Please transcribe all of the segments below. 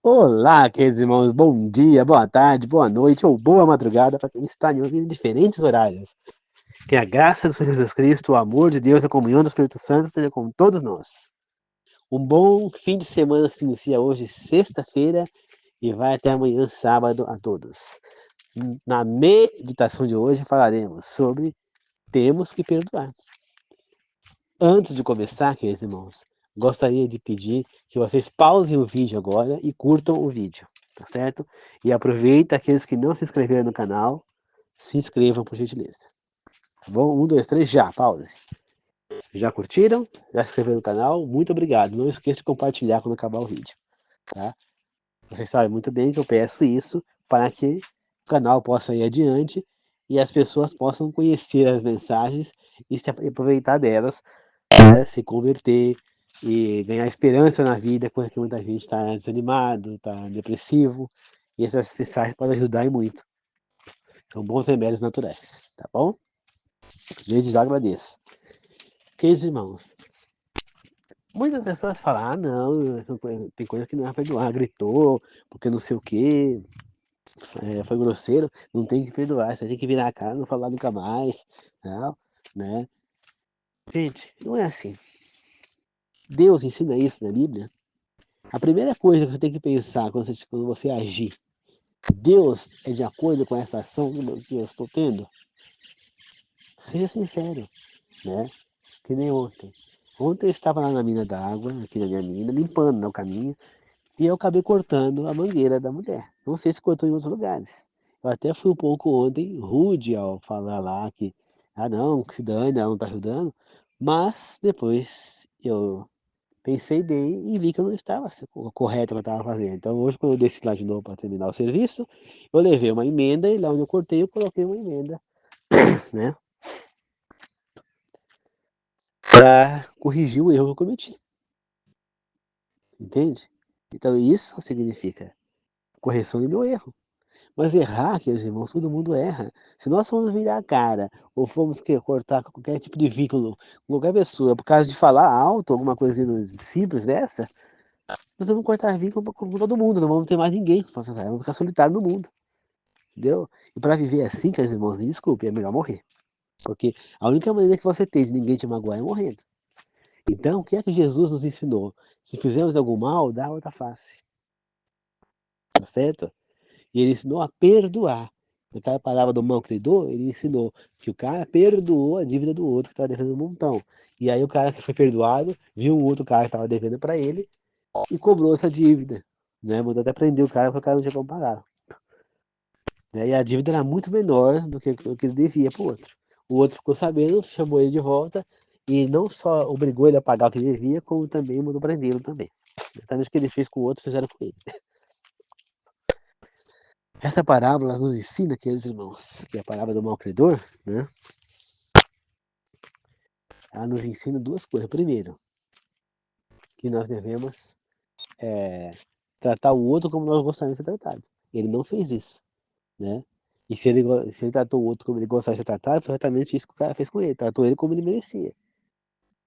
Olá, queridos irmãos, bom dia, boa tarde, boa noite ou boa madrugada para quem está me ouvindo em diferentes horários. Que a graça do Senhor Jesus Cristo, o amor de Deus e a comunhão do Espírito Santo esteja com todos nós. Um bom fim de semana se inicia hoje, sexta-feira, e vai até amanhã, sábado, a todos. Na meditação de hoje falaremos sobre temos que perdoar. Antes de começar, queridos irmãos, gostaria de pedir que vocês pausem o vídeo agora e curtam o vídeo, tá certo? E aproveita aqueles que não se inscreveram no canal, se inscrevam por gentileza. Tá bom? 1, 2, 3, já, pause. Já curtiram? Já se inscreveram no canal? Muito obrigado. Não esqueça de compartilhar quando acabar o vídeo, tá? Vocês sabem muito bem que eu peço isso para que o canal possa ir adiante e as pessoas possam conhecer as mensagens e se aproveitar delas, né, se converter e ganhar esperança na vida, coisa que muita gente está desanimado, está depressivo, e essas mensagens podem ajudar e muito. São bons remédios naturais, tá bom? Desde já agradeço. Queridos irmãos, muitas pessoas falam, não, tem coisa que não é perdoar, gritou, porque não sei o quê, foi grosseiro, não tem que perdoar, você tem que virar a cara, não falar nunca mais, não, né? Gente, não é assim. Deus ensina isso na Bíblia. A primeira coisa que você tem que pensar quando você agir, Deus é de acordo com essa ação que eu estou tendo? Seja sincero, né? Que nem ontem. Ontem eu estava lá na mina d'água, aqui na minha mina, limpando, né, o caminho, e eu acabei cortando a mangueira da mulher. Não sei se cortou em outros lugares. Eu até fui um pouco ontem rude ao falar lá que, não, que se dane, ela não está ajudando, mas depois eu pensei bem e vi que eu não estava correto o que eu estava fazendo. Então hoje, quando eu desci lá de novo para terminar o serviço, eu levei uma emenda e lá onde eu cortei, eu coloquei uma emenda, né? Para corrigir o erro que eu cometi. Entende? Então isso significa correção do meu erro. Mas errar, queridos irmãos, todo mundo erra. Se nós formos virar a cara, ou formos cortar qualquer tipo de vínculo com qualquer pessoa, por causa de falar alto, alguma coisinha simples dessa, nós vamos cortar vínculo com todo mundo, não vamos ter mais ninguém para fazer, vamos ficar solitário no mundo. Entendeu? E para viver assim, queridos irmãos, me desculpe, é melhor morrer. Porque a única maneira que você tem de ninguém te magoar é morrendo. Então, o que é que Jesus nos ensinou? Se fizermos algum mal, dá outra face. Tá certo? E ele ensinou a perdoar. Naquela palavra do mal credor, ele ensinou que o cara perdoou a dívida do outro que estava devendo um montão. E aí o cara que foi perdoado viu um outro cara que estava devendo para ele e cobrou essa dívida. Né? Mandou até prender o cara porque o cara não tinha como pagar. Né? E a dívida era muito menor do que o que ele devia para o outro. O outro ficou sabendo, chamou ele de volta e não só obrigou ele a pagar o que ele devia, como também mandou prendê-lo também. Exatamente o que ele fez com o outro, fizeram com ele. Essa parábola nos ensina, queridos irmãos, que é a parábola do mal credor, né? Ela nos ensina duas coisas. Primeiro, que nós devemos tratar o outro como nós gostaríamos de ser tratado. Ele não fez isso, né? E se ele tratou o outro como ele gostaria de ser tratado, foi exatamente isso que o cara fez com ele. Tratou ele como ele merecia.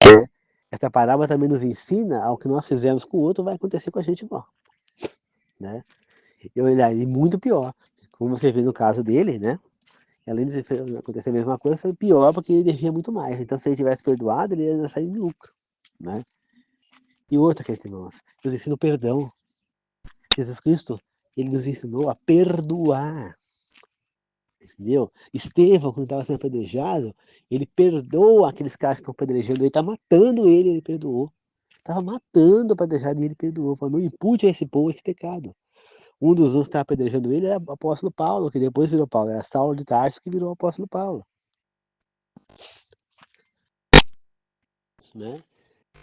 Né? Essa parábola também nos ensina ao que nós fizemos com o outro vai acontecer com a gente igual, né? E muito pior, como você vê no caso dele, né? Além de acontecer a mesma coisa, foi pior porque ele devia muito mais. Então, se ele tivesse perdoado, ele ia sair em lucro, né? E outra, queridos irmãos, nos ensina o perdão. Jesus Cristo, ele nos ensinou a perdoar, entendeu? Estevão, quando estava sendo apedrejado, ele perdoa aqueles caras que estão apedrejando, ele está matando ele perdoou. Estava matando o apedrejado e ele perdoou. Falou, não impute a esse povo esse pecado. Um dos que estava apedrejando ele era o apóstolo Paulo, que depois virou Paulo. Era Saulo de Tarso que virou o apóstolo Paulo, né?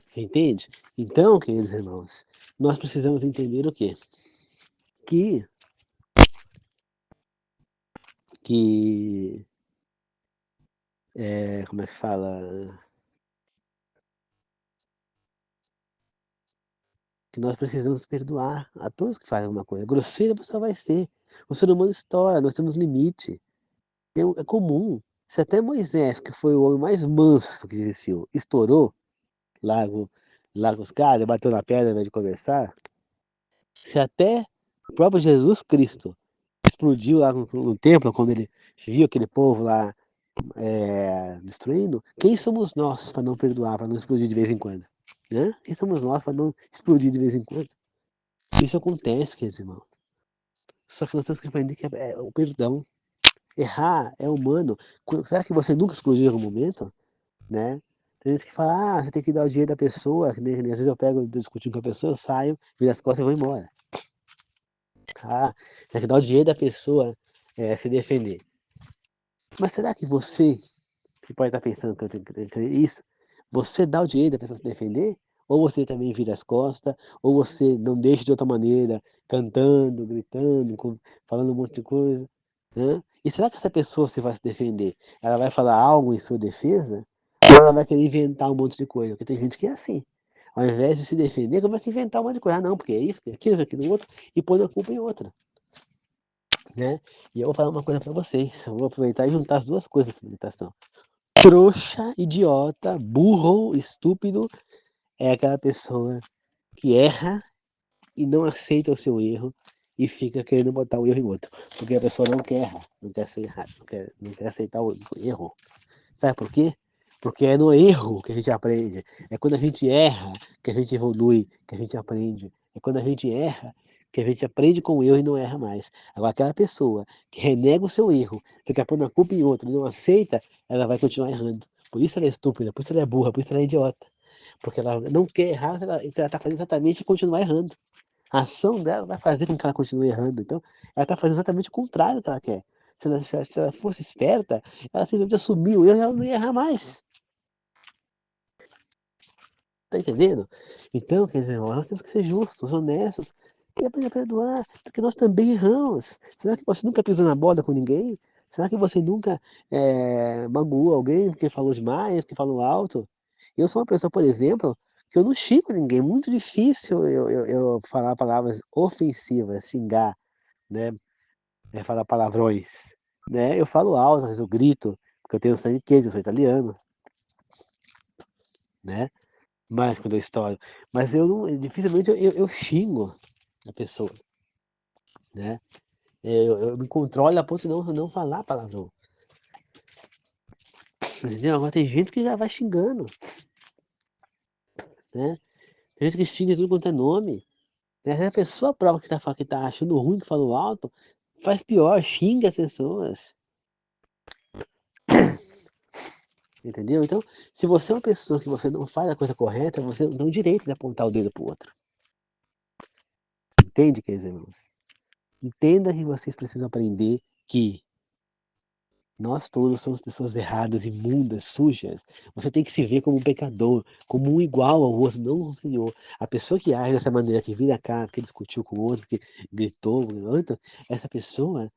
Você entende? Então, queridos irmãos, nós precisamos entender o quê? Que, que como é que fala? Que nós precisamos perdoar a todos que fazem alguma coisa. Grosseira a pessoa vai ser. O ser humano estoura, nós temos limite. É comum. Se até Moisés, que foi o homem mais manso que existiu, estourou lá com os caras, bateu na pedra ao invés de conversar, Se até o próprio Jesus Cristo explodiu lá no templo, quando ele viu aquele povo lá destruindo, quem somos nós para não perdoar, para não explodir de vez em quando? Né? Quem somos nós para não explodir de vez em quando? Isso acontece, queridos irmãos. Só que nós temos que aprender que o perdão, errar é humano. Será que você nunca explodiu em algum momento? Né? Tem gente que fala, você tem que dar o dinheiro da pessoa, que nem às vezes eu pego discutindo com a pessoa, eu saio, viro as costas e vou embora. Tem que dar o dinheiro da pessoa se defender. Mas será que você pode estar pensando que eu tenho que entender isso? Você dá o direito da pessoa se defender? Ou você também vira as costas? Ou você não deixa de outra maneira, cantando, gritando, falando um monte de coisa? Né? E será que essa pessoa, se vai se defender, ela vai falar algo em sua defesa? Ou ela vai querer inventar um monte de coisa? Porque tem gente que é assim. Ao invés de se defender, começa a inventar um monte de coisa. Ah, não, porque é isso, porque é aquilo, porque é aquilo outro, e põe a culpa em outra. Né? E eu vou falar uma coisa para vocês. Eu vou aproveitar e juntar as duas coisas na meditação. Trouxa, idiota, burro, estúpido é aquela pessoa que erra e não aceita o seu erro e fica querendo botar o erro em outro. Porque a pessoa não quer errar, não quer ser errado, não quer aceitar o erro. Sabe por quê? Porque é no erro que a gente aprende. É quando a gente erra que a gente evolui, que a gente aprende. É quando a gente erra que a gente aprende com o erro e não erra mais. Agora, aquela pessoa que renega o seu erro, fica pondo a culpa em outro e não aceita, ela vai continuar errando. Por isso ela é estúpida, por isso ela é burra, por isso ela é idiota. Porque ela não quer errar, ela está fazendo exatamente continuar errando. A ação dela vai fazer com que ela continue errando. Então, ela está fazendo exatamente o contrário do que ela quer. Se ela fosse esperta, ela simplesmente assumiu o erro e ela não ia errar mais. Tá entendendo? Então, quer dizer, nós temos que ser justos, honestos e aprender a perdoar, porque nós também erramos. Será que você nunca pisou na bola com ninguém? Será que você nunca magoou alguém porque falou demais, porque falou alto? Eu sou uma pessoa, por exemplo, que eu não xingo ninguém. Muito difícil eu falar palavras ofensivas, xingar, né? Falar palavrões, né? Eu falo alto, às vezes eu grito, porque eu tenho sangue quente, eu sou italiano, né? Mais quando eu estouro. Mas eu não, dificilmente eu xingo a pessoa, né? Eu me controlo a ponto de não falar palavrão. Entendeu? Agora tem gente que já vai xingando, né? Tem gente que xinga tudo quanto é nome. Né? A pessoa própria que tá achando ruim que falou alto, faz pior, xinga as pessoas. Entendeu? Então, se você é uma pessoa que você não faz a coisa correta, você não tem o direito de apontar o dedo pro outro. Entende, queridos irmãos? Entenda que vocês precisam aprender que nós todos somos pessoas erradas, imundas, sujas. Você tem que se ver como um pecador, como um igual ao outro, não o Senhor. A pessoa que age dessa maneira, que vira a cara, que discutiu com o outro, que gritou, essa pessoa,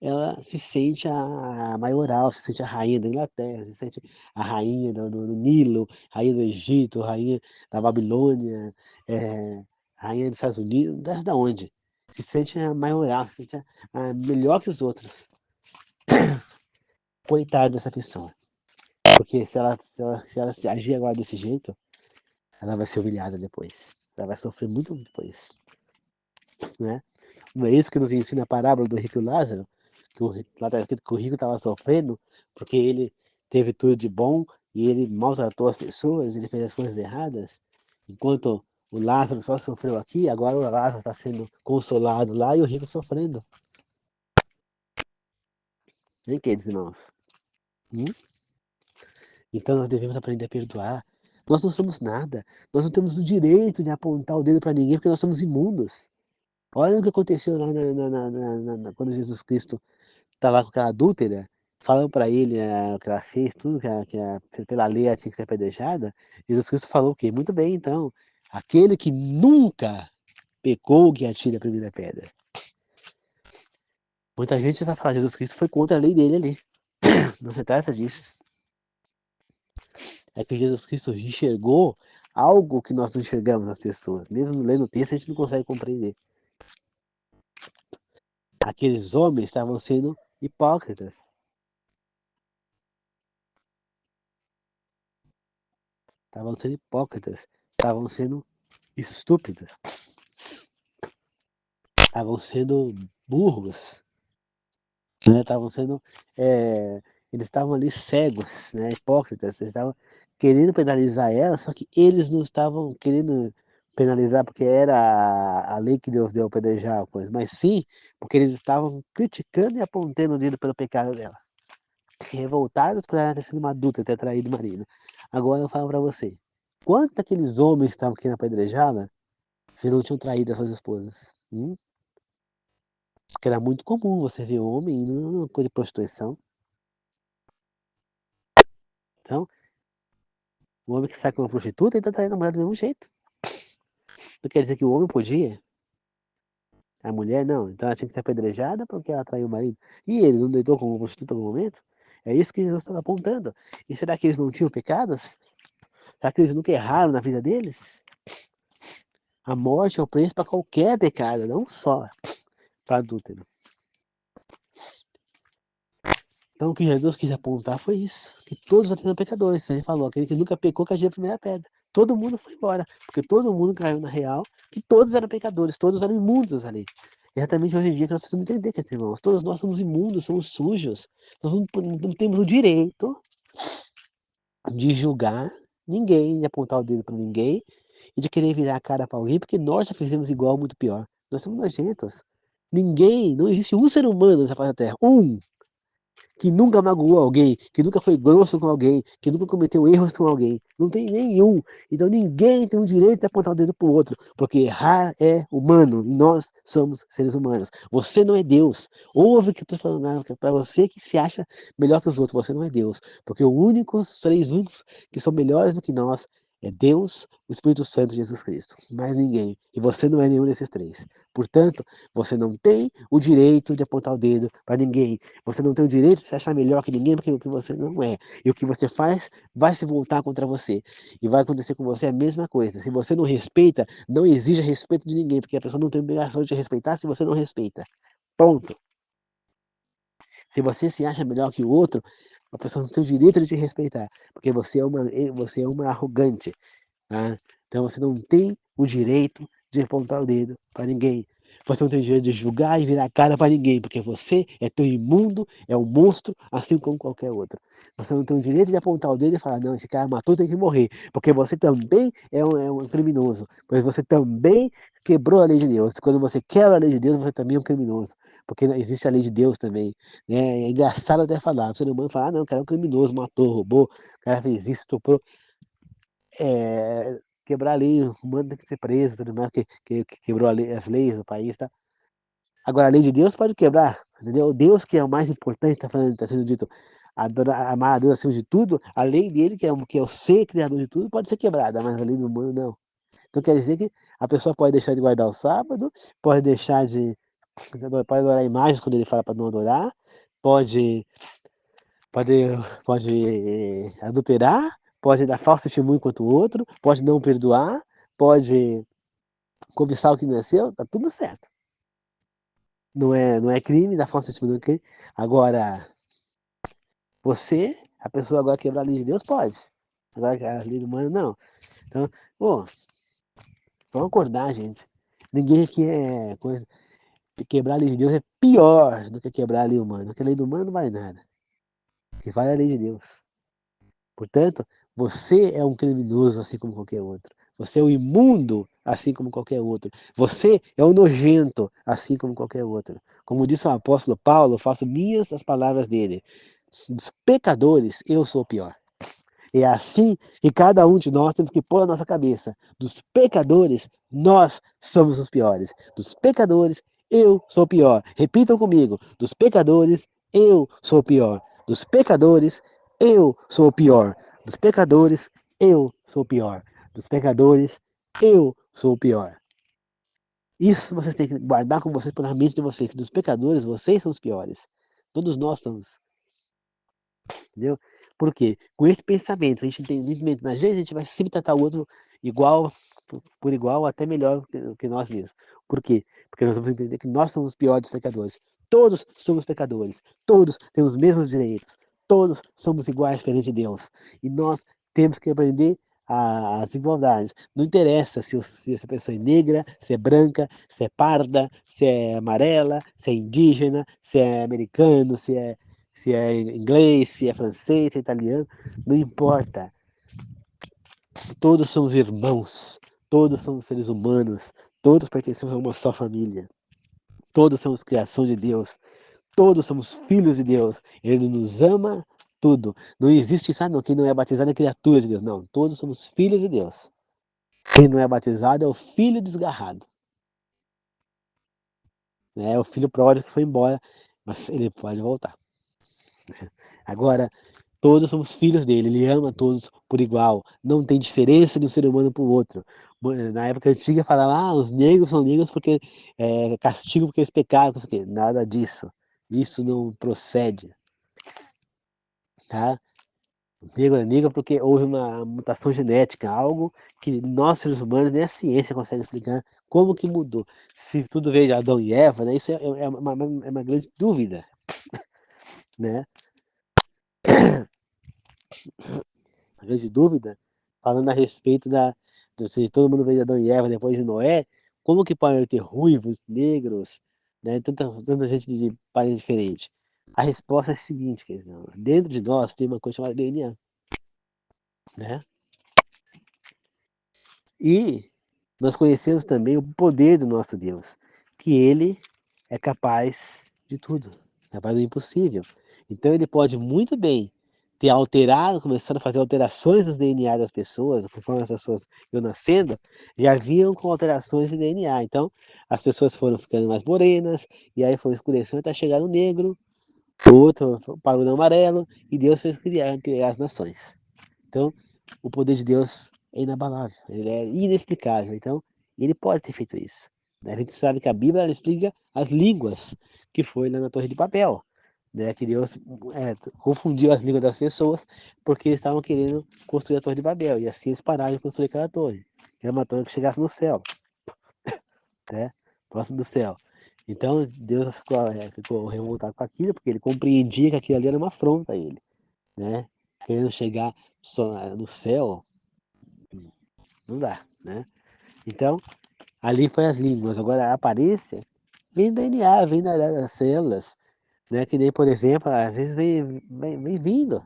ela se sente a maioral, se sente a rainha da Inglaterra, se sente a rainha do Nilo, rainha do Egito, rainha da Babilônia, rainha dos Estados Unidos, da onde? Se sente a maioral, se sente a melhor que os outros. Coitada dessa pessoa. Porque se ela agir agora desse jeito, ela vai ser humilhada depois. Ela vai sofrer muito depois. Né? Não é isso que nos ensina a parábola do rico e Lázaro? Lá está escrito que o rico estava sofrendo porque ele teve tudo de bom e ele maltratou as pessoas, ele fez as coisas erradas. Enquanto o Lázaro só sofreu aqui, agora o Lázaro está sendo consolado lá e o rico sofrendo. Nem queridos irmãos? Hum? Então nós devemos aprender a perdoar. Nós não somos nada. Nós não temos o direito de apontar o dedo para ninguém porque nós somos imundos. Olha o que aconteceu lá quando Jesus Cristo está lá com aquela adúltera, falando para ele o que ela fez, tudo pela lei ela tinha que ser apedrejada. Jesus Cristo falou o quê? Muito bem, então. Aquele que nunca pecou, que atire a primeira pedra. Muita gente vai falar, Jesus Cristo foi contra a lei dele ali. Não se trata disso. É que Jesus Cristo enxergou algo que nós não enxergamos nas pessoas. Mesmo lendo o texto, a gente não consegue compreender. Aqueles homens estavam sendo hipócritas. Estavam sendo hipócritas. Estavam sendo estúpidos. estavam sendo burros, né? Estavam sendo, eles estavam ali cegos, né? Hipócritas, eles estavam querendo penalizar ela, só que eles não estavam querendo penalizar porque era a lei que Deus deu a apedrejar a coisa, mas sim porque eles estavam criticando e apontando o dedo pelo pecado dela, revoltados por ela ter sido uma adulta, ter traído o marido. Agora eu falo para você, quantos daqueles homens que estavam querendo apedrejá-la já não tinham traído as suas esposas? Porque era muito comum você ver homem indo numa coisa de prostituição. Então, o homem que sai com uma prostituta, ele tá traindo a mulher do mesmo jeito. Não quer dizer que o homem podia, a mulher não. Então ela tinha que ser apedrejada porque ela traiu o marido. E ele não deitou com uma prostituta no momento? É isso que Jesus estava apontando. E será que eles não tinham pecados? Será que eles nunca erraram na vida deles? A morte é o preço para qualquer pecado, não só para adúltero. Então o que Jesus quis apontar foi isso, que todos eram pecadores. Ele falou, aquele que nunca pecou, que a primeira pedra. Todo mundo foi embora, porque todo mundo caiu na real, que todos eram pecadores, todos eram imundos ali. Exatamente hoje em dia que nós precisamos entender, que irmãos, todos nós somos imundos, somos sujos. Nós não temos o direito de julgar ninguém, de apontar o dedo para ninguém e de querer virar a cara para alguém, porque nós já fizemos igual, muito pior. Nós somos nojentos. Ninguém, não existe um ser humano nessa face da Terra, que nunca magoou alguém, que nunca foi grosso com alguém, que nunca cometeu erros com alguém. Não tem nenhum. Então ninguém tem o direito de apontar o dedo para o outro, porque errar é humano e nós somos seres humanos. Você não é Deus. Ouve o que eu estou falando para você que se acha melhor que os outros. Você não é Deus, porque os três únicos que são melhores do que nós é Deus, o Espírito Santo e Jesus Cristo. Mais ninguém. E você não é nenhum desses três. Portanto, você não tem o direito de apontar o dedo para ninguém. Você não tem o direito de se achar melhor que ninguém, porque o que você não é. E o que você faz vai se voltar contra você. E vai acontecer com você a mesma coisa. Se você não respeita, não exija respeito de ninguém, porque a pessoa não tem obrigação de te respeitar se você não respeita. Ponto. Se você se acha melhor que o outro, a pessoa não tem o direito de te respeitar, porque você é uma arrogante. Tá? Então você não tem o direito de apontar o dedo para ninguém. Você não tem o direito de julgar e virar a cara para ninguém, porque você é tão imundo, é um monstro, assim como qualquer outro. Você não tem o direito de apontar o dedo e falar, não, esse cara matou, tem que morrer, porque você também é um criminoso, pois você também quebrou a lei de Deus. Quando você quebra a lei de Deus, você também é um criminoso, porque existe a lei de Deus também. Né? É engraçado até falar, o ser humano fala, ah, não, o cara é um criminoso, matou, roubou, o cara fez isso, estuprou. Quebrar a lei, o humano tem que ser preso, tudo mais, que quebrou as leis do país, tá? Agora, a lei de Deus pode quebrar, entendeu? Deus que é o mais importante, tá sendo dito, amar a Deus acima de tudo, a lei dele, que é o ser criador de tudo, pode ser quebrada, mas a lei do humano não. Então quer dizer que a pessoa pode deixar de guardar o sábado, pode deixar pode adorar imagens quando ele fala para não adorar, pode pode, pode adulterar, pode dar falso testemunho contra o outro, pode não perdoar, pode cobiçar o que não é seu, tá tudo certo. Não é crime, dar falso testemunho não é crime. Agora, a pessoa agora quebrar a lei de Deus, pode. Agora a lei do humano, não. Então, pô, vamos acordar, gente. Ninguém aqui é coisa. Quebrar a lei de Deus é pior do que quebrar a lei humana, porque a lei do humano não vale nada. O que vale é a lei de Deus. Portanto, você é um criminoso assim como qualquer outro. Você é um imundo assim como qualquer outro. Você é um nojento assim como qualquer outro. Como disse o apóstolo Paulo, eu faço minhas as palavras dele. Dos pecadores, eu sou o pior. É assim que cada um de nós temos que pôr a nossa cabeça. Dos pecadores, nós somos os piores. Dos pecadores, eu sou o pior. Repitam comigo. Dos pecadores, eu sou o pior. Dos pecadores, eu sou o pior. Dos pecadores, eu sou o pior. Dos pecadores, eu sou o pior. Isso vocês têm que guardar com vocês pela mente de vocês. Que dos pecadores, vocês são os piores. Todos nós somos. Entendeu? Por quê? Com esse pensamento, a gente tem entendimento na gente, a gente vai sempre tratar o outro igual, por igual, até melhor que nós mesmos. Por quê? Porque nós vamos entender que nós somos os piores pecadores. Todos somos pecadores. Todos temos os mesmos direitos. Todos somos iguais perante Deus. E nós temos que aprender as igualdades. Não interessa se essa pessoa é negra, se é branca, se é parda, se é amarela, se é indígena, se é americano, se é inglês, se é francês, se é italiano, não importa. Todos somos irmãos, todos somos seres humanos, todos pertencemos a uma só família. Todos somos criação de Deus, todos somos filhos de Deus. Ele nos ama tudo. Não existe isso, não, quem não é batizado é criatura de Deus. Não, todos somos filhos de Deus. Quem não é batizado é o filho desgarrado. É o filho pródigo que foi embora, mas ele pode voltar. Agora, todos somos filhos dele, ele ama todos por igual. Não tem diferença de um ser humano para o outro. Na época antiga falava, os negros são negros porque castigo porque eles pecaram, não sei o quê. Nada disso. Isso não procede. Tá? Negro é negro porque houve uma mutação genética, algo que nós seres humanos, nem a ciência consegue explicar como que mudou. Se tudo veio de Adão e Eva, né, isso é uma grande dúvida, né? Uma grande dúvida, falando a respeito se todo mundo veio de Adão e Eva depois de Noé, como que pode ter ruivos, negros, né, tanta gente de país diferente? A resposta é a seguinte, quer dizer, dentro de nós tem uma coisa chamada DNA, né? E nós conhecemos também o poder do nosso Deus, que ele é capaz de tudo, capaz do impossível. Então ele pode muito bem ter alterado, começando a fazer alterações nos DNA das pessoas, conforme as pessoas iam nascendo, já vinham com alterações de DNA. Então as pessoas foram ficando mais morenas, e aí foi escurecendo até chegar no negro, o outro parou no amarelo, e Deus fez criar as nações. Então, o poder de Deus é inabalável, ele é inexplicável. Então, ele pode ter feito isso. A gente sabe que a Bíblia ela explica as línguas que foi lá na Torre de Babel, né? Que Deus confundiu as línguas das pessoas porque eles estavam querendo construir a Torre de Babel e assim eles pararam de construir aquela torre. Era uma torre que chegasse no céu, né? Próximo do céu. Então Deus ficou revoltado com aquilo porque ele compreendia que aquilo ali era uma afronta a ele, né? Querendo chegar só no céu, não dá, né? Então, ali foi as línguas. Agora, a aparência vem do DNA, vem das células, né? Que nem, por exemplo, às vezes vem vindo.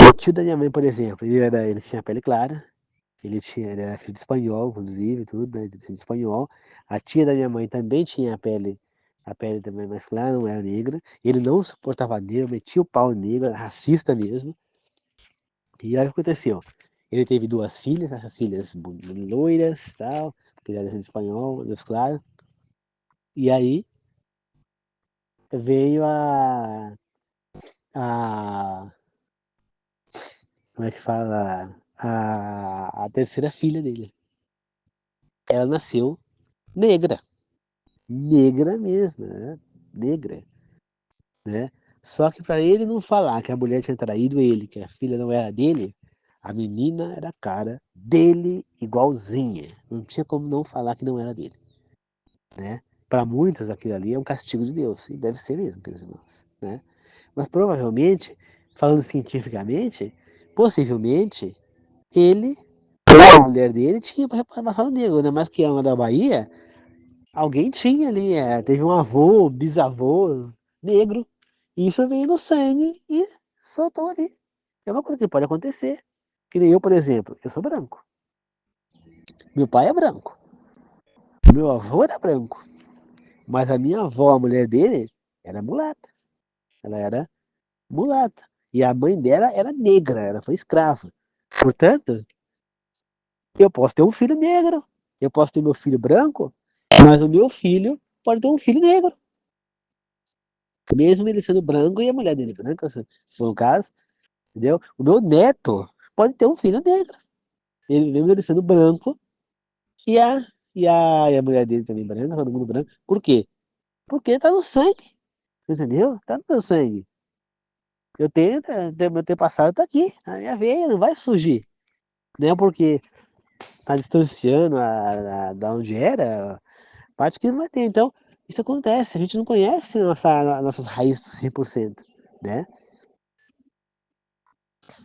O tio da minha mãe, por exemplo, ele tinha pele clara, ele era filho de espanhol, inclusive, tudo, né? De espanhol. A tia da minha mãe também tinha a pele também mais clara, não era negra. Ele não suportava negro, metia o pau negro, era racista mesmo. E aí o que aconteceu? Ele teve duas filhas, essas filhas loiras, tal, porque ele era de espanhol, Deus claro. E aí veio a como é que fala? A terceira filha dele. Ela nasceu negra, negra mesmo, né? Negra, né? Só que para ele não falar que a mulher tinha traído ele, que a filha não era dele, a menina era a cara dele igualzinha. Não tinha como não falar que não era dele, né? Para muitos aquilo ali é um castigo de Deus, e deve ser mesmo, meus irmãos, né? Mas provavelmente, falando cientificamente, possivelmente ele ou a mulher dele tinha passado negro, ainda mais que é uma da Bahia, alguém tinha ali, teve um avô, bisavô negro, e isso veio no sangue e soltou ali. É uma coisa que pode acontecer. Que nem eu, por exemplo, eu sou branco. Meu pai é branco. Meu avô era branco. Mas a minha avó, a mulher dele, era mulata. Ela era mulata. E a mãe dela era negra, ela foi escrava. Portanto, eu posso ter um filho negro, eu posso ter meu filho branco, mas o meu filho pode ter um filho negro. Mesmo ele sendo branco e a mulher dele branca, se for o caso, entendeu? O meu neto pode ter um filho negro. Ele, mesmo ele sendo branco e a mulher dele também branca, todo mundo branco. Por quê? Porque tá no sangue, entendeu? Tá no meu sangue. Eu tenho, meu antepassado tá aqui, na minha veia, não vai surgir. Não é porque tá distanciando da onde era, parte que não vai ter. Então, isso acontece, a gente não conhece nossas raízes 100%, né?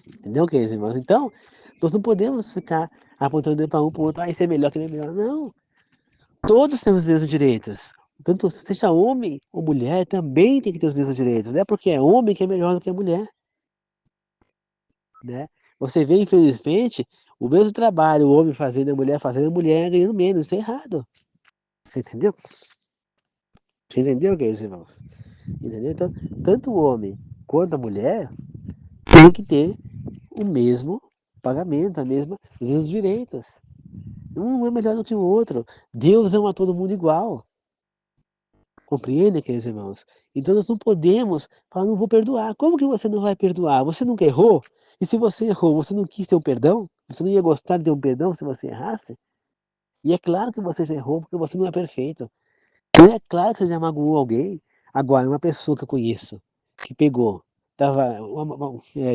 Entendeu, queridos irmãos? Então, Nós não podemos ficar apontando dedo para um, para o outro, esse é melhor, aquele é melhor. Não. Todos temos os mesmos direitos. Tanto seja homem ou mulher, também tem que ter os mesmos direitos. Não é porque é homem que é melhor do que a mulher. Né? Você vê, infelizmente, o mesmo trabalho, o homem fazendo, a mulher ganhando menos. Isso é errado. Você entendeu? Você entendeu, queridos irmãos? Entendeu? Então, tanto o homem quanto a mulher tem que ter o mesmo pagamento, os mesmos direitos. Um é melhor do que o outro. Deus ama todo mundo igual. Compreendem, queridos irmãos? Então nós não podemos falar, não vou perdoar. Como que você não vai perdoar? Você nunca errou? E se você errou, você não quis ter um perdão? Você não ia gostar de ter um perdão se você errasse? E é claro que você já errou, porque você não é perfeito. E é claro que você já magoou alguém. Agora, uma pessoa que eu conheço, que pegou,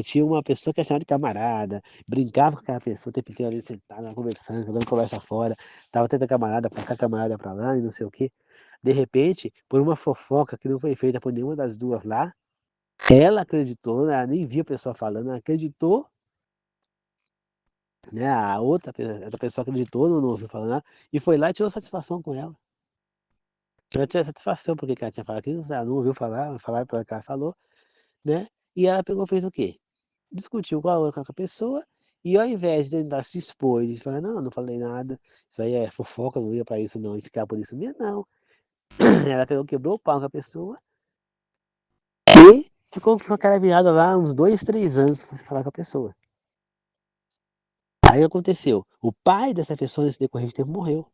tinha uma pessoa que achava de camarada, brincava com aquela pessoa o tempo inteiro ali sentada, conversando, jogando conversa fora, tava tendo camarada pra cá, camarada pra lá e não sei o quê. De repente, por uma fofoca que não foi feita por nenhuma das duas lá, ela acreditou, ela nem viu a pessoa falando, ela acreditou, né? A outra pessoa acreditou, não ouviu falando nada, e foi lá e tirou satisfação com ela. Ela tinha satisfação porque ela tinha falado aquilo, ela não ouviu falar, falaram para ela que ela falou, né? E ela pegou e fez o quê? Discutiu com a pessoa, e ao invés de tentar se expor e falar, não, não falei nada, isso aí é fofoca, não ia para isso não, e ficar por isso mesmo, não. Ela pegou, quebrou o pau com a pessoa, e ficou com a cara virada lá uns 2, 3 anos sem falar com a pessoa. Aí o que aconteceu? O pai dessa pessoa nesse decorrer de tempo morreu.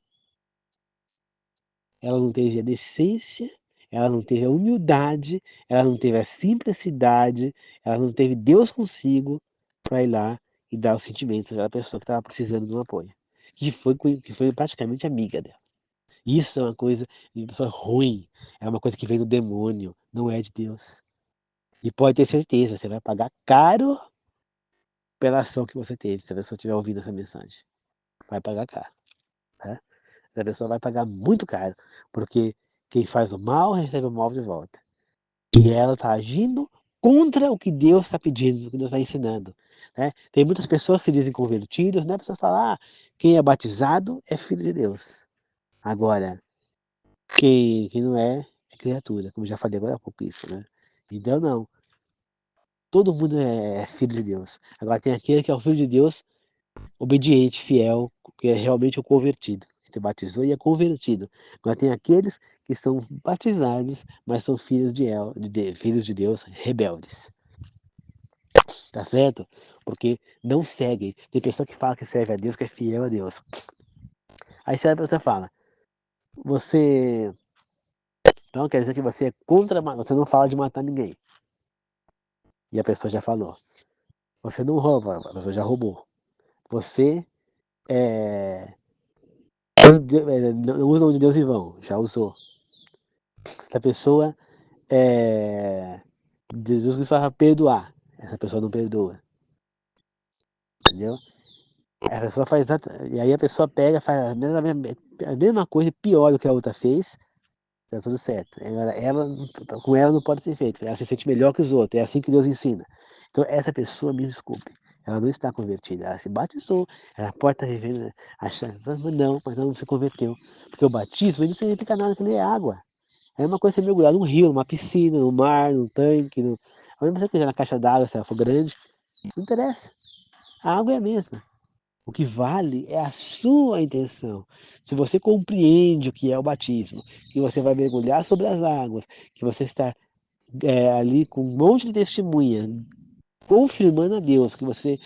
Ela não teve a decência, ela não teve a humildade, ela não teve a simplicidade, ela não teve Deus consigo para ir lá e dar os sentimentos àquela pessoa que estava precisando de um apoio. Que foi praticamente amiga dela. Isso é uma coisa de pessoa ruim, é uma coisa que vem do demônio, não é de Deus. E pode ter certeza, você vai pagar caro pela ação que você teve, se a pessoa estiver ouvindo essa mensagem. Vai pagar caro, tá? Essa pessoa vai pagar muito caro, porque quem faz o mal recebe o mal de volta. E ela está agindo contra o que Deus está pedindo, o que Deus está ensinando. Né? Tem muitas pessoas que dizem convertidos, né? Pessoas falam, quem é batizado é filho de Deus. Agora, quem não é criatura, como já falei agora há pouco isso, né? Então não, todo mundo é filho de Deus. Agora tem aquele que é o filho de Deus obediente, fiel, que é realmente o convertido. Se batizou e é convertido. Agora tem aqueles que são batizados, mas são filhos de Deus rebeldes. Tá certo? Porque não seguem. Tem pessoa que fala que serve a Deus, que é fiel a Deus. Aí se a pessoa fala, você. Então quer dizer que você é contra. Você não fala de matar ninguém. E a pessoa já falou. Você não rouba, a pessoa já roubou. Você é, não usa o nome de Deus em vão, já usou. Essa pessoa Jesus Cristo fala perdoar. Essa pessoa não perdoa. Entendeu? A pessoa faz e aí a pessoa pega, faz a mesma coisa, pior do que a outra fez, tá tudo certo. Com ela não pode ser feito. Ela se sente melhor que os outros. É assim que Deus ensina. Então essa pessoa, me desculpe, ela não está convertida. Ela se batizou, ela pode estar vivendo, achando, mas não se converteu. Porque o batismo não significa nada, que ele é água. É uma coisa você mergulhar num rio, numa piscina, no mar, num tanque, onde você quiser, na caixa d'água, se ela for grande, não interessa. A água é a mesma. O que vale é a sua intenção. Se você compreende o que é o batismo, que você vai mergulhar sobre as águas, que você está ali com um monte de testemunha, confirmando a Deus que você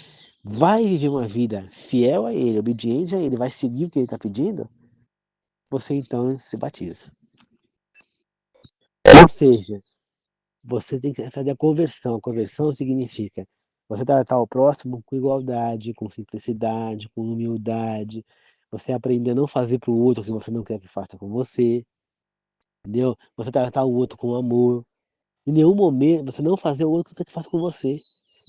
vai viver uma vida fiel a Ele, obediente a Ele, vai seguir o que Ele está pedindo, você então se batiza. Ou seja, você tem que fazer a conversão. A conversão significa você tratar o próximo com igualdade, com simplicidade, com humildade. Você aprender a não fazer para o outro o que você não quer que faça com você. Entendeu? Você tratar o outro com amor. Em nenhum momento você não fazer o outro que quer que faça com você.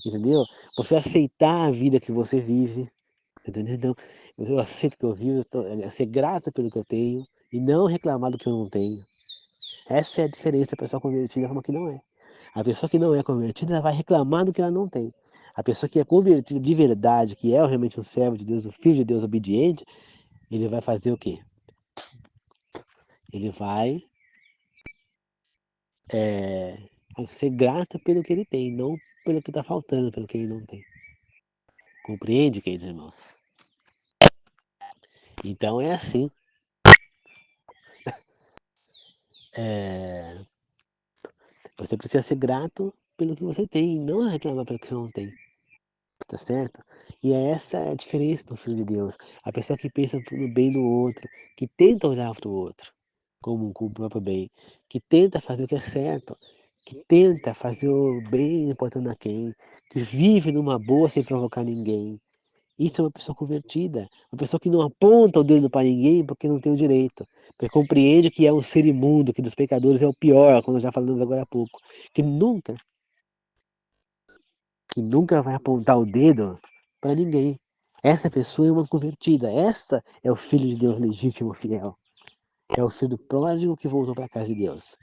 Entendeu? Você aceitar a vida que você vive. Entendeu? Então, eu aceito o que eu vivo, ser grata pelo que eu tenho e não reclamar do que eu não tenho. Essa é a diferença, a pessoa convertida como que não é. A pessoa que não é convertida, ela vai reclamar do que ela não tem. A pessoa que é convertida de verdade, que é realmente um servo de Deus, um filho de Deus obediente, ele vai fazer o quê? Ele vai é, ser grato pelo que ele tem, não pelo que está faltando, pelo que ele não tem. Compreende, queridos irmãos? Então é assim. É, você precisa ser grato pelo que você tem, não reclamar pelo que não tem. Tá certo? E é essa a diferença do Filho de Deus. A pessoa que pensa no bem do outro, que tenta olhar para o outro como o próprio bem, que tenta fazer o que é certo, que tenta fazer o bem, não importando a quem, que vive numa boa sem provocar ninguém. Isso é uma pessoa convertida, uma pessoa que não aponta o dedo para ninguém porque não tem o direito, porque compreende que é um ser imundo, que dos pecadores é o pior, como já falamos agora há pouco, que nunca vai apontar o dedo para ninguém. Essa pessoa é uma convertida. Essa é o Filho de Deus legítimo, fiel. É o filho pródigo que voltou para a casa de Deus.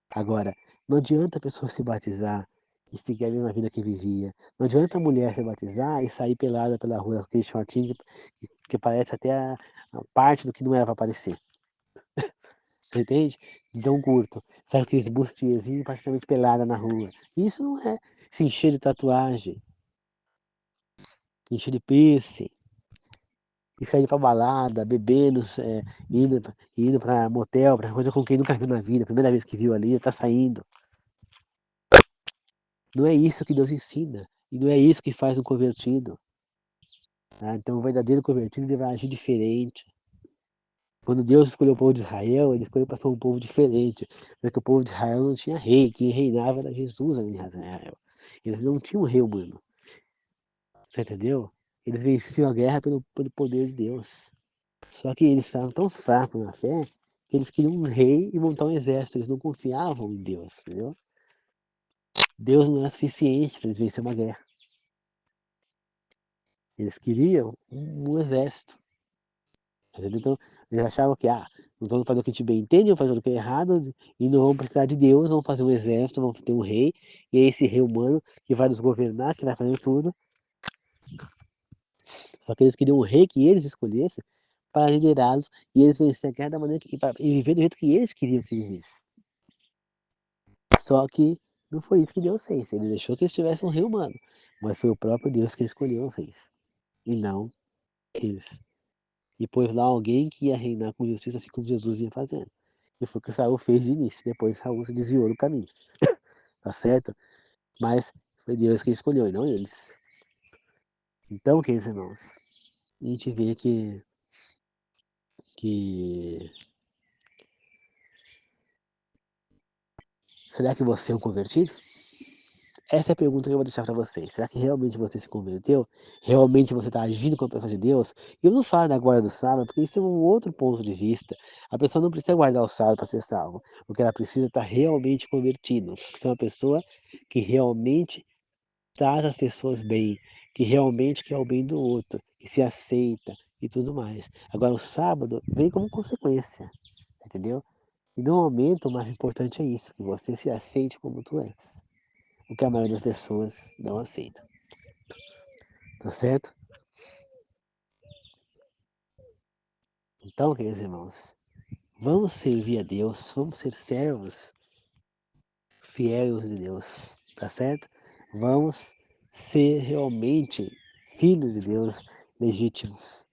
Agora, não adianta a pessoa se batizar e seguir a mesma vida que vivia. Não adianta a mulher se batizar e sair pelada pela rua com aquele shortinho que parece até a parte do que não era para aparecer. Você entende? Então curto. Sai com aqueles bustiazinhos praticamente pelada na rua. Isso não é se encher de tatuagem, encher de piercing, e ficar indo pra balada, bebendo, indo pra motel, pra coisa com quem nunca viu na vida, primeira vez que viu ali, tá saindo. Não é isso que Deus ensina. E não é isso que faz um convertido. Tá? Então o verdadeiro convertido ele vai agir diferente. Quando Deus escolheu o povo de Israel, ele escolheu para ser um povo diferente. Porque o povo de Israel não tinha rei, quem reinava era Jesus em Israel. Eles não tinham um rei humano. Você entendeu? Eles venciam a guerra pelo poder de Deus. Só que eles estavam tão fracos na fé que eles queriam um rei e montar um exército. Eles não confiavam em Deus, entendeu? Deus não era suficiente para eles vencerem uma guerra. Eles queriam um exército. Entendeu? Então, eles achavam que, nós vamos fazer o que a gente bem entende, vamos fazer o que é errado, e não vamos precisar de Deus, vamos fazer um exército, vamos ter um rei, e é esse rei humano que vai nos governar, que vai fazer tudo. Só que eles queriam um rei que eles escolhessem para liderá-los, e eles vencer a guerra da maneira e viver do jeito que eles queriam que vivesse. Só que não foi isso que Deus fez. Ele deixou que eles tivessem um rei humano. Mas foi o próprio Deus que escolheu e fez. E não eles. E pôs lá alguém que ia reinar com justiça, assim como Jesus vinha fazendo. E foi o que Saul fez de início. Depois Saul se desviou do caminho. Tá certo? Mas foi Deus que escolheu e não eles. Então, queridos irmãos, a gente vê que será que você é um convertido? Essa é a pergunta que eu vou deixar para vocês. Será que realmente você se converteu? Realmente você está agindo como a pessoa de Deus? Eu não falo da guarda do sábado, porque isso é um outro ponto de vista. A pessoa não precisa guardar o sábado para ser salvo. O que ela precisa é estar realmente convertido. Ser uma pessoa que realmente trata as pessoas bem, que realmente quer o bem do outro, que se aceita e tudo mais. Agora, o sábado vem como consequência, entendeu? E no momento, o mais importante é isso, que você se aceite como tu és. O que a maioria das pessoas não aceita. Tá certo? Então, queridos irmãos, vamos servir a Deus, vamos ser servos fiéis de Deus, tá certo? Vamos ser realmente filhos de Deus legítimos.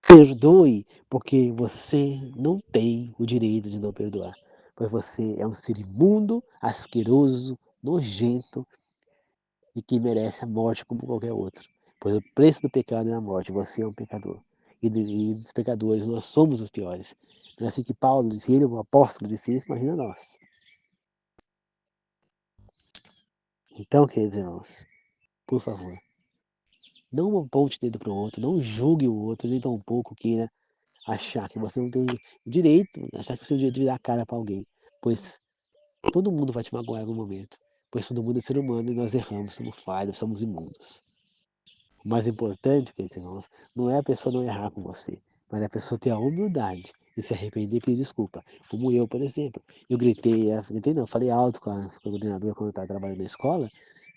Perdoe, porque você não tem o direito de não perdoar. Pois você é um ser imundo, asqueroso, nojento e que merece a morte como qualquer outro. Pois o preço do pecado é a morte, você é um pecador. E dos pecadores nós somos os piores. Não é assim que Paulo disse, ele, o apóstolo disse isso, imagina nós. Então, queridos irmãos, por favor, não aponte o dedo para o outro, não julgue o outro, nem tão pouco queira achar que você não tem direito, achar que você tem o direito de virar a cara para alguém. Pois todo mundo vai te magoar em algum momento. Pois todo mundo é ser humano e nós erramos, somos falhos, somos imundos. O mais importante, queridos irmãos, não é a pessoa não errar com você, mas é a pessoa ter a humildade de se arrepender e pedir desculpa. Como eu, por exemplo. Eu gritei não, falei alto com a coordenadora quando eu estava trabalhando na escola.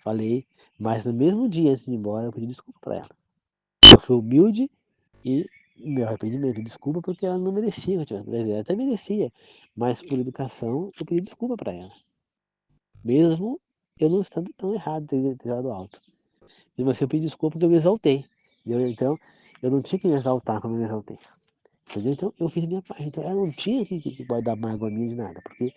Falei, mas no mesmo dia antes de ir embora, eu pedi desculpa para ela. Eu fui humilde e meu arrependimento, desculpa porque ela não merecia que eu tivesse ela até merecia, mas por educação eu pedi desculpa para ela. Mesmo eu não estando tão errado ter dado alto. Mesmo assim eu pedi desculpa porque eu me exaltei. Entendeu? Então, eu não tinha que me exaltar como eu me exaltei. Entendeu? Então, eu fiz a minha parte. Então, ela não tinha que guardar mágoa minha de nada, porque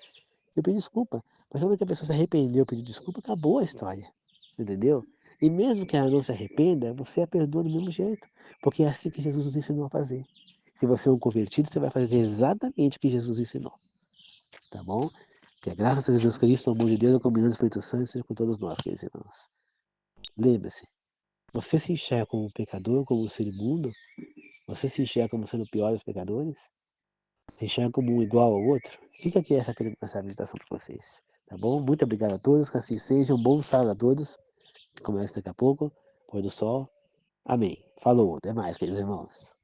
eu pedi desculpa. Mas quando a pessoa se arrependeu, pediu desculpa, acabou a história. Entendeu? E mesmo que ela não se arrependa, você a perdoa do mesmo jeito. Porque é assim que Jesus nos ensinou a fazer. Se você é um convertido, você vai fazer exatamente o que Jesus ensinou. Tá bom? Que a graça de Jesus Cristo, o amor de Deus, a comunhão do Espírito Santo seja com todos nós, queridos irmãos. Lembre-se, você se enxerga como um pecador, como um ser imundo? Você se enxerga como sendo o pior dos pecadores? Se enxerga como um igual ao outro? Fica aqui essa meditação para vocês. Tá bom? Muito obrigado a todos, que assim seja. Um bom sábado a todos. Que começa daqui a pouco. Pôr do sol. Amém. Falou. Até mais, queridos irmãos.